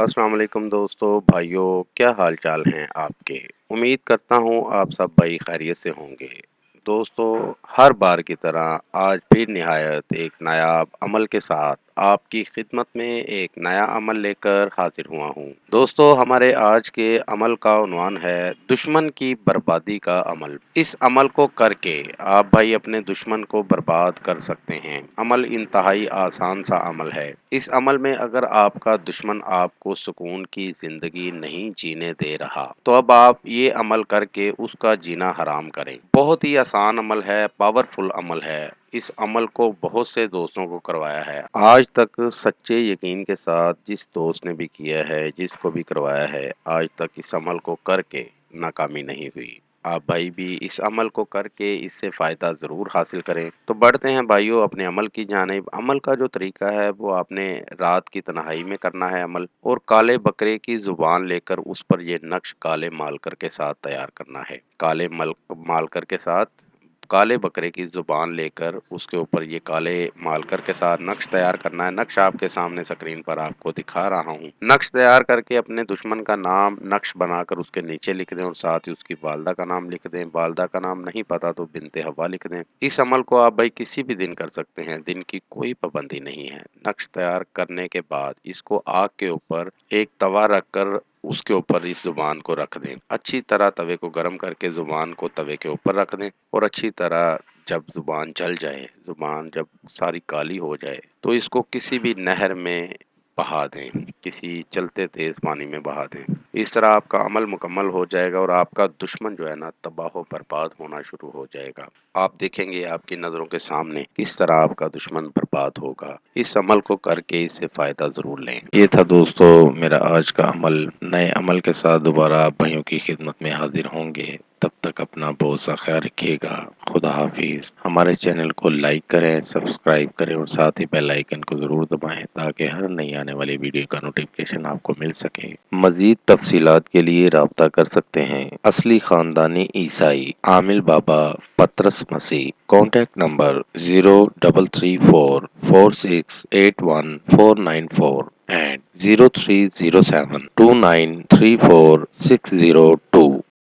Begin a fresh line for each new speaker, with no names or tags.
السلام علیکم دوستو بھائیوں، کیا حال چال ہیں آپ کے؟ امید کرتا ہوں آپ سب بھائی خیریت سے ہوں گے۔ دوستو، ہر بار کی طرح آج بھی نہایت ایک نایاب عمل کے ساتھ آپ کی خدمت میں ایک نیا عمل لے کر حاضر ہوا ہوں۔ دوستو، ہمارے آج کے عمل کا عنوان ہے دشمن کی بربادی کا عمل۔ اس عمل کو کر کے آپ بھائی اپنے دشمن کو برباد کر سکتے ہیں۔ عمل انتہائی آسان سا عمل ہے۔ اس عمل میں اگر آپ کا دشمن آپ کو سکون کی زندگی نہیں جینے دے رہا تو اب آپ یہ عمل کر کے اس کا جینا حرام کریں۔ بہت ہی آسان عمل ہے، پاورفل عمل ہے۔ اس عمل کو بہت سے دوستوں کو کروایا ہے۔ آج تک سچے یقین کے ساتھ جس دوست نے بھی کیا ہے، جس کو بھی کروایا ہے، آج تک اس عمل کو کر کے ناکامی نہیں ہوئی۔ آپ بھائی بھی اس عمل کو کر کے اس سے فائدہ ضرور حاصل کریں۔ تو بڑھتے ہیں بھائیوں اپنے عمل کی جانب۔ عمل کا جو طریقہ ہے وہ آپ نے رات کی تنہائی میں کرنا ہے عمل، اور کالے بکرے کی زبان لے کر اس پر یہ نقش کالے مارکر کے ساتھ تیار کرنا ہے۔ کالے مارکر کے ساتھ کالے بکرے کی زبان لے کر اس کے اوپر یہ کالے مارکر کے ساتھ نقش تیار کرنا ہے۔ نقش آپ کے سامنے سکرین پر آپ کو دکھا رہا ہوں۔ نقش تیار کر کے اپنے دشمن کا نام نقش بنا کر اس کے نیچے لکھ دیں، اور ساتھ ہی اس کی والدہ کا نام لکھ دیں۔ والدہ کا نام نہیں پتا تو بنت حوا لکھ دیں۔ اس عمل کو آپ بھائی کسی بھی دن کر سکتے ہیں، دن کی کوئی پابندی نہیں ہے۔ نقش تیار کرنے کے بعد اس کو آگ کے اوپر ایک توا رکھ کر اس کے اوپر اس زبان کو رکھ دیں۔ اچھی طرح توے کو گرم کر کے زبان کو توے کے اوپر رکھ دیں، اور اچھی طرح جب زبان جل جائے، زبان جب ساری کالی ہو جائے تو اس کو کسی بھی نہر میں بہا دیں، کسی چلتے تیز پانی میں بہا دیں۔ اس طرح آپ کا عمل مکمل ہو جائے گا اور آپ کا دشمن جو ہے نا تباہ و برباد ہونا شروع ہو جائے گا۔ آپ دیکھیں گے آپ کی نظروں کے سامنے کس طرح آپ کا دشمن برباد ہوگا۔ اس عمل کو کر کے اس سے فائدہ ضرور لیں۔ یہ تھا دوستو میرا آج کا عمل۔ نئے عمل کے ساتھ دوبارہ آپ بھائیوں کی خدمت میں حاضر ہوں گے۔ تب تک اپنا بہت سا خیال رکھیے گا۔ خدا حافظ۔ ہمارے چینل کو لائک کریں، سبسکرائب کریں، اور ساتھ ہی بیل آئیکن کو ضرور دبائیں تاکہ ہر نئی آنے والی ویڈیو کا نوٹیفکیشن آپ کو مل سکے۔ مزید تفصیلات کے لیے رابطہ کر سکتے ہیں۔ اصلی خاندانی عیسائی عامل بابا پطرس مسیح۔ Contact number 0334468194 and 030729346002۔